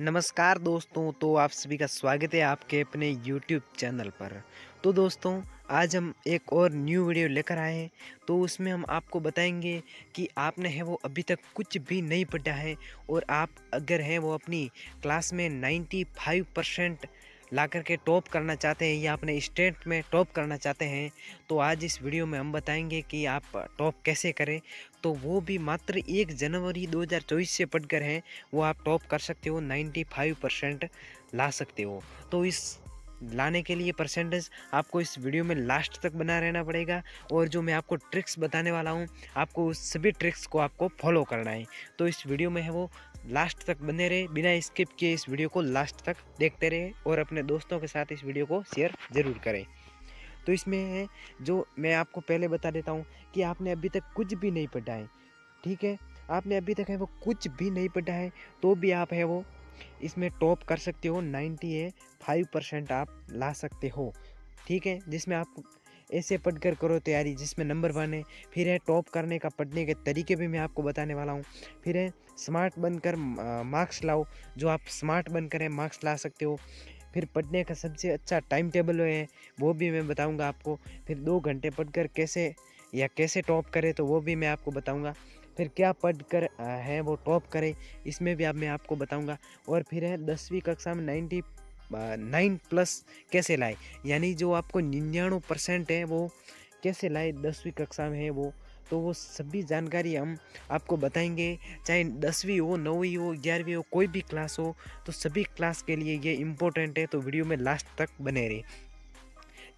नमस्कार दोस्तों, तो आप सभी का स्वागत है आपके अपने YouTube चैनल पर। तो दोस्तों, आज हम एक और न्यू वीडियो लेकर आए हैं। तो उसमें हम आपको बताएंगे कि आपने है वो अभी तक कुछ भी नहीं पढ़ा है और आप अगर हैं वो अपनी क्लास में 95% ला कर के टॉप करना चाहते हैं या अपने स्टेट में टॉप करना चाहते हैं, तो आज इस वीडियो में हम बताएंगे कि आप टॉप कैसे करें। तो वो भी मात्र 1 जनवरी 2024 से पढ़कर हैं वो आप टॉप कर सकते हो, 95% ला सकते हो। तो इस लाने के लिए परसेंटेज आपको इस वीडियो में लास्ट तक बना रहना पड़ेगा और जो मैं आपको ट्रिक्स बताने वाला हूँ आपको उस सभी ट्रिक्स को आपको फॉलो करना है। तो इस वीडियो में है वो लास्ट तक बने रहे, बिना स्किप किए इस वीडियो को लास्ट तक देखते रहे और अपने दोस्तों के साथ इस वीडियो को शेयर ज़रूर करें। तो इसमें है जो मैं आपको पहले बता देता हूँ कि आपने अभी तक कुछ भी नहीं पढ़ा है, ठीक है। आपने अभी तक है वो कुछ भी नहीं पढ़ा है तो भी आप है वो इसमें टॉप कर सकते हो, 95% आप ला सकते हो, ठीक है। जिसमें आप ऐसे पढ़कर करो तैयारी जिसमें नंबर 1 है। फिर है टॉप करने का पढ़ने के तरीके भी मैं आपको बताने वाला हूँ। फिर है स्मार्ट बनकर मार्क्स लाओ, जो आप स्मार्ट बनकर है मार्क्स ला सकते हो। फिर पढ़ने का सबसे अच्छा टाइम टेबल है वो भी मैं बताऊंगा आपको। फिर 2 घंटे पढ़कर कैसे टॉप करें तो वो भी मैं आपको बताऊंगा। फिर क्या पढ़कर है वो टॉप करें, इसमें भी मैं आपको बताऊंगा। और फिर है 10वीं कक्षा में 99+ कैसे लाए, यानी जो आपको 99% है वो कैसे लाए 10वीं कक्षा में है वो। तो वो सभी जानकारी हम आपको बताएंगे, चाहे 10वीं हो, 9वीं हो, 11वीं हो, कोई भी क्लास हो, तो सभी क्लास के लिए ये इम्पोर्टेंट है। तो वीडियो में लास्ट तक बने रहे।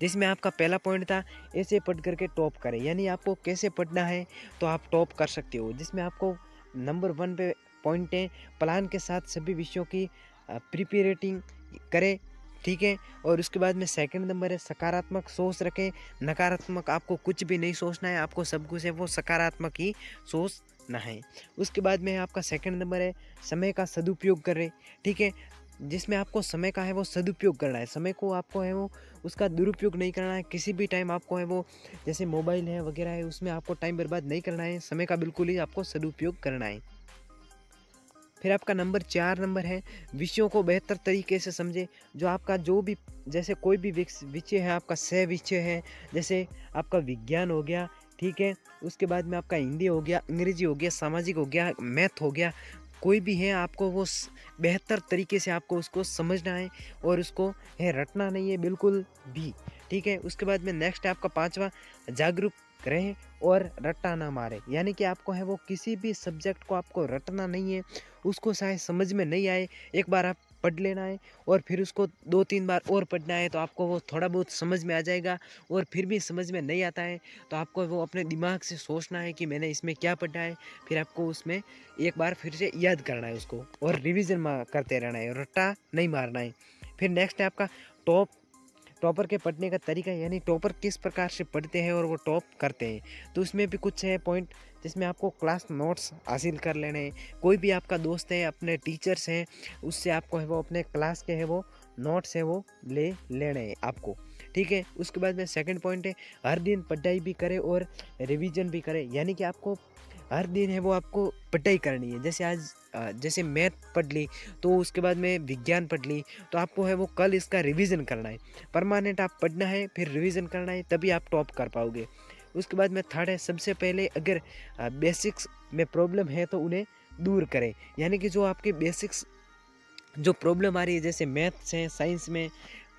जिसमें आपका पहला पॉइंट था ऐसे पढ़ करके टॉप करें, यानी आपको कैसे पढ़ना है तो आप टॉप कर सकते हो। जिसमें आपको नंबर 1 पे पॉइंट है प्लान के साथ सभी विषयों की प्रिपरेटिंग करें, ठीक है। और उसके बाद में सेकंड नंबर है सकारात्मक सोच रखें, नकारात्मक आपको कुछ भी नहीं सोचना है, आपको सब कुछ है वो सकारात्मक ही सोचना है। उसके बाद में आपका सेकंड नंबर है समय का सदुपयोग करें, ठीक है। जिसमें आपको समय का है वो सदुपयोग करना है, समय को आपको है वो उसका दुरुपयोग नहीं करना है। किसी भी टाइम आपको है वो जैसे मोबाइल है वगैरह है उसमें आपको टाइम बर्बाद नहीं करना है, समय का बिल्कुल ही आपको सदुपयोग करना है। फिर आपका नंबर 4 नंबर है विषयों को बेहतर तरीके से समझे। जो आपका जो भी जैसे कोई भी विषय है, आपका सह विषय है, जैसे आपका विज्ञान हो गया, ठीक है। उसके बाद में आपका हिंदी हो गया, अंग्रेजी हो गया, सामाजिक हो गया, मैथ हो गया, कोई भी है आपको वो बेहतर तरीके से आपको उसको समझना है और उसको है रटना नहीं है बिल्कुल भी, ठीक है। उसके बाद में नेक्स्ट है आपका 5वां जागरूक रहें और रट्टा ना मारे, यानी कि आपको है वो किसी भी सब्जेक्ट को आपको रटना नहीं है। उसको शायद समझ में नहीं आए, एक बार आप पढ़ लेना है और फिर उसको 2-3 बार और पढ़ना है तो आपको वो थोड़ा बहुत समझ में आ जाएगा। और फिर भी समझ में नहीं आता है तो आपको वो अपने दिमाग से सोचना है कि मैंने इसमें क्या पढ़ा है, फिर आपको उसमें एक बार फिर से याद करना है उसको और रिविज़न करते रहना है, रट्टा नहीं मारना है। फिर नेक्स्ट है आपका टॉपर के पढ़ने का तरीका, यानी टॉपर किस प्रकार से पढ़ते हैं और वो टॉप करते हैं। तो उसमें भी कुछ है पॉइंट जिसमें आपको क्लास नोट्स हासिल कर लेने हैं। कोई भी आपका दोस्त है, अपने टीचर्स हैं, उससे आपको है वो अपने क्लास के है वो नोट्स है वो ले लेने हैं आपको, ठीक है। उसके बाद में सेकंड पॉइंट है हर दिन पढ़ाई भी करें और रिवीजन भी करें, यानी कि आपको हर दिन है वो आपको पढ़ाई करनी है। जैसे आज जैसे मैथ पढ़ ली तो उसके बाद में विज्ञान पढ़ ली तो आपको है वो कल इसका रिवीजन करना है। परमानेंट आप पढ़ना है फिर रिवीजन करना है, तभी आप टॉप कर पाओगे। उसके बाद में थर्ड है सबसे पहले अगर बेसिक्स में प्रॉब्लम है तो उन्हें दूर करें, यानी कि जो आपके बेसिक्स जो प्रॉब्लम आ रही है, जैसे मैथ्स है, साइंस में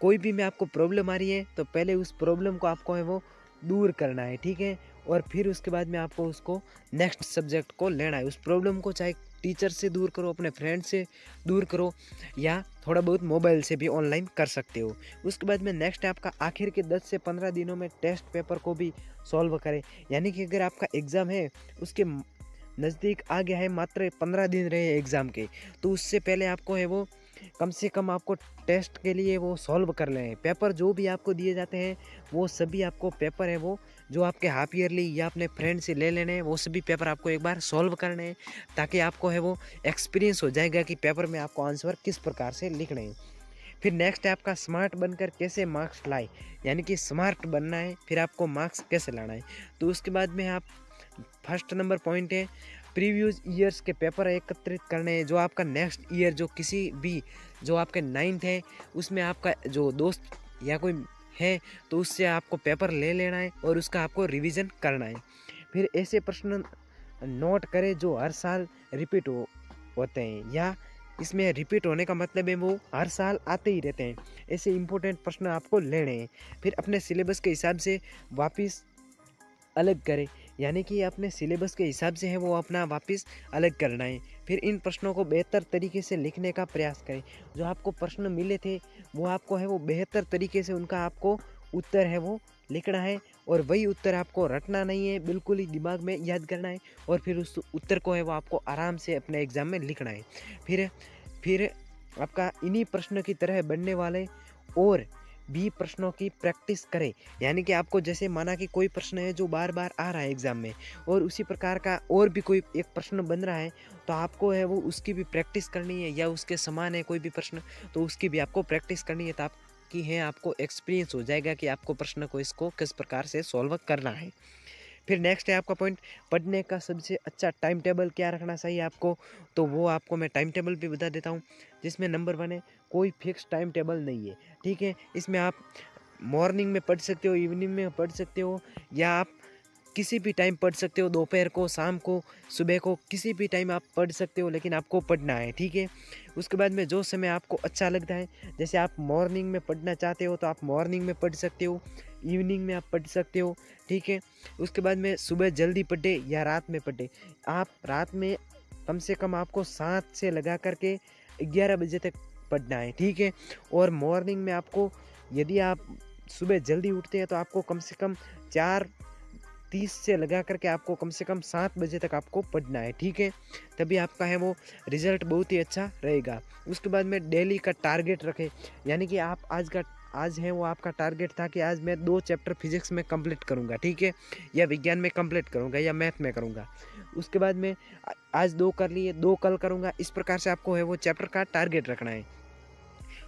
कोई भी में आपको प्रॉब्लम आ रही है तो पहले उस प्रॉब्लम को आपको है वो दूर करना है, ठीक है। और फिर उसके बाद में आपको उसको नेक्स्ट सब्जेक्ट को लेना है। उस प्रॉब्लम को चाहे टीचर से दूर करो, अपने फ्रेंड से दूर करो, या थोड़ा बहुत मोबाइल से भी ऑनलाइन कर सकते हो। उसके बाद में नेक्स्ट है आपका आखिर के 10 से 15 दिनों में टेस्ट पेपर को भी सॉल्व करें, यानी कि अगर आपका एग्ज़ाम है उसके नज़दीक आ गया है, मात्र 15 दिन रहे एग्ज़ाम के, तो उससे पहले आपको है वो कम से कम आपको टेस्ट के लिए वो सॉल्व कर लें। पेपर जो भी आपको दिए जाते हैं वो सभी आपको पेपर है वो जो आपके हाफ ईयरली या अपने फ्रेंड से ले लेने हैं, वो सभी पेपर आपको एक बार सॉल्व करने हैं, ताकि आपको है वो एक्सपीरियंस हो जाएगा कि पेपर में आपको आंसर किस प्रकार से लिखने हैं। फिर नेक्स्ट है आपका स्मार्ट बनकर कैसे मार्क्स लाए, यानी कि स्मार्ट बनना है फिर आपको मार्क्स कैसे लाना है। तो उसके बाद में आप फर्स्ट नंबर पॉइंट है प्रीवियस ईयर्स के पेपर एकत्रित करने हैं, जो आपका नेक्स्ट ईयर जो किसी भी जो आपके 9th है उसमें आपका जो दोस्त या कोई है तो उससे आपको पेपर ले लेना है और उसका आपको रिवीजन करना है। फिर ऐसे प्रश्न नोट करें जो हर साल रिपीट होते हैं, या इसमें रिपीट होने का मतलब है वो हर साल आते ही रहते हैं। ऐसे इंपॉर्टेंट प्रश्न आपको लेने हैं। फिर अपने सिलेबस के हिसाब से वापस अलग करें, यानी कि अपने सिलेबस के हिसाब से है वो अपना वापस अलग करना है। फिर इन प्रश्नों को बेहतर तरीके से लिखने का प्रयास करें। जो आपको प्रश्न मिले थे वो आपको है वो बेहतर तरीके से उनका आपको उत्तर है वो लिखना है, और वही उत्तर आपको रटना नहीं है, बिल्कुल ही दिमाग में याद करना है, और फिर उस उत्तर को है वो आपको आराम से अपने एग्ज़ाम में लिखना है। फिर आपका इन्हीं प्रश्न की तरह बनने वाले और भी प्रश्नों की प्रैक्टिस करें। यानी कि आपको जैसे माना कि कोई प्रश्न है जो बार बार आ रहा है एग्ज़ाम में, और उसी प्रकार का और भी कोई एक प्रश्न बन रहा है, तो आपको है वो उसकी भी प्रैक्टिस करनी है, या उसके समान है कोई भी प्रश्न तो उसकी भी आपको प्रैक्टिस करनी है, तो आपकी है आपको एक्सपीरियंस हो जाएगा कि आपको प्रश्न को इसको किस प्रकार से सॉल्व करना है। फिर नेक्स्ट है आपका पॉइंट, पढ़ने का सबसे अच्छा टाइम टेबल क्या रखना चाहिए आपको, तो वो आपको मैं टाइम टेबल भी बता देता हूँ। जिसमें नंबर 1 है, कोई फिक्स टाइम टेबल नहीं है, ठीक है। इसमें आप मॉर्निंग में पढ़ सकते हो, इवनिंग में पढ़ सकते हो, या आप किसी भी टाइम पढ़ सकते हो, दोपहर को, शाम को, सुबह को, किसी भी टाइम आप पढ़ सकते हो, लेकिन आपको पढ़ना है, ठीक है। उसके बाद में जो समय आपको अच्छा लगता है, जैसे आप मॉर्निंग में पढ़ना चाहते हो तो आप मॉर्निंग में पढ़ सकते हो, इवनिंग में आप पढ़ सकते हो, ठीक है। उसके बाद में सुबह जल्दी पढ़े या रात में पढ़े। आप रात में कम से कम आपको 7 से लगा करके 11 बजे तक पढ़ना है, ठीक है। और मॉर्निंग में आपको, यदि आप सुबह जल्दी उठते हैं तो आपको कम से कम 4:30 से लगा करके आपको कम से कम 7 बजे तक आपको पढ़ना है, ठीक है। तभी आपका है वो रिज़ल्ट बहुत ही अच्छा रहेगा। उसके बाद में डेली का टारगेट रखें, यानी कि आप आज है वो आपका टारगेट था कि आज मैं 2 चैप्टर फिजिक्स में कंप्लीट करूंगा, ठीक है, या विज्ञान में कंप्लीट करूंगा, या मैथ में करूंगा। उसके बाद में आज 2 कर लिए, 2 कल करूंगा। इस प्रकार से आपको है वो चैप्टर का टारगेट रखना है।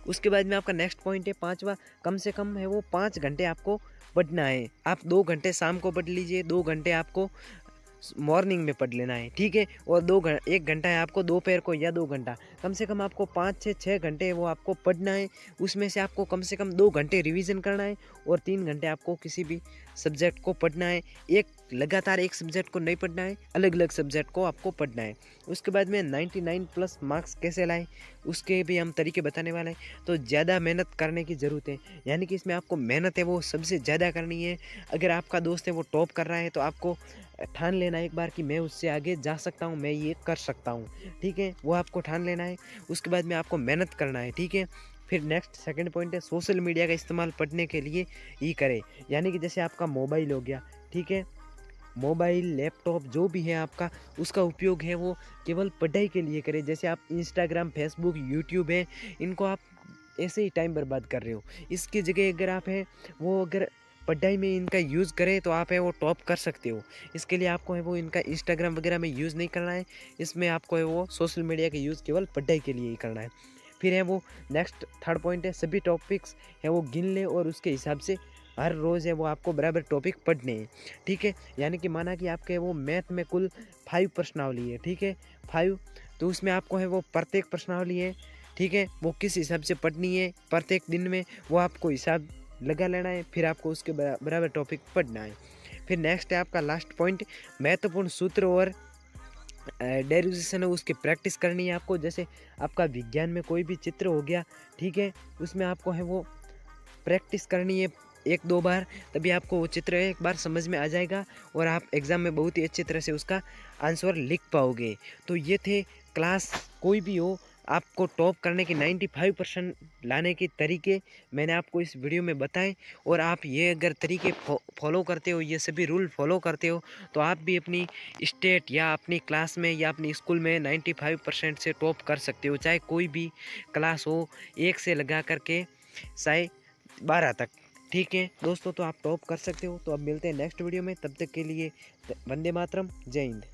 उसके बाद में आपका नेक्स्ट पॉइंट है 5वां, कम से कम है वो 5 घंटे आपको पढ़ना है। आप 2 घंटे शाम को पढ़ लीजिए, 2 घंटे आपको मॉर्निंग में पढ़ लेना है, ठीक है। और 1 घंटा है आपको दोपहर को, या 2 घंटा, कम से कम आपको 5 से 6 घंटे वो आपको पढ़ना है। उसमें से आपको कम से कम 2 घंटे रिवीजन करना है, और 3 घंटे आपको किसी भी सब्जेक्ट को पढ़ना है। एक लगातार एक सब्जेक्ट को नहीं पढ़ना है, अलग अलग सब्जेक्ट को आपको पढ़ना है। उसके बाद में 99+ मार्क्स कैसे लाएं, उसके भी हम तरीके बताने वाले हैं। तो ज़्यादा मेहनत करने की ज़रूरत है, यानी कि इसमें आपको मेहनत है वो सबसे ज़्यादा करनी है। अगर आपका दोस्त है वो टॉप कर रहा है तो आपको ठान लेना एक बार कि मैं उससे आगे जा सकता हूँ, मैं ये कर सकता हूँ, ठीक है, वो आपको ठान लेना है। उसके बाद में आपको मेहनत करना है, ठीक है। फिर नेक्स्ट सेकंड पॉइंट है, सोशल मीडिया का इस्तेमाल पढ़ने के लिए ही करें। यानी कि जैसे आपका मोबाइल हो गया, ठीक है, मोबाइल, लैपटॉप जो भी है आपका, उसका उपयोग है वो केवल पढ़ाई के लिए करें। जैसे आप इंस्टाग्राम, फेसबुक, यूट्यूब है, इनको आप ऐसे ही टाइम बर्बाद कर रहे हो। इसकी जगह अगर आप है वो अगर पढ़ाई में इनका यूज़ करें तो आप है वो टॉप कर सकते हो। इसके लिए आपको है वो इनका इंस्टाग्राम वगैरह में यूज़ नहीं करना है, इसमें आपको है वो सोशल मीडिया का यूज़ केवल पढ़ाई के लिए ही करना है। फिर है वो नेक्स्ट थर्ड पॉइंट है, सभी टॉपिक्स है वो गिन ले और उसके हिसाब से हर रोज़ है वो आपको बराबर टॉपिक पढ़ने हैं, ठीक है। यानी कि माना कि आपके वो मैथ में कुल 5 प्रश्नावली है, ठीक है, 5, तो उसमें आपको है वो प्रत्येक प्रश्नावली है, ठीक है, वो किस हिसाब से पढ़नी है प्रत्येक दिन में, वो आपको हिसाब लगा लेना है। फिर आपको उसके बराबर टॉपिक पढ़ना है। फिर नेक्स्ट है आपका लास्ट पॉइंट, महत्वपूर्ण सूत्र और डेरिवेशन है उसकी प्रैक्टिस करनी है आपको। जैसे आपका विज्ञान में कोई भी चित्र हो गया, ठीक है, उसमें आपको है वो प्रैक्टिस करनी है 1-2 बार, तभी आपको वो चित्र एक बार समझ में आ जाएगा और आप एग्ज़ाम में बहुत ही अच्छी तरह से उसका आंसर लिख पाओगे। तो ये थे क्लास कोई भी हो, आपको टॉप करने के 95% लाने के तरीके मैंने आपको इस वीडियो में बताए। और आप ये अगर तरीके फॉलो करते हो, ये सभी रूल फॉलो करते हो, तो आप भी अपनी स्टेट या अपनी क्लास में या अपनी स्कूल में 95% से टॉप कर सकते हो, चाहे कोई भी क्लास हो, 1 से लगा करके चाहे 12 तक, ठीक है दोस्तों। तो आप टॉप कर सकते हो। तो अब मिलते हैं नेक्स्ट वीडियो में, तब तक के लिए वंदे मातरम, जय हिंद।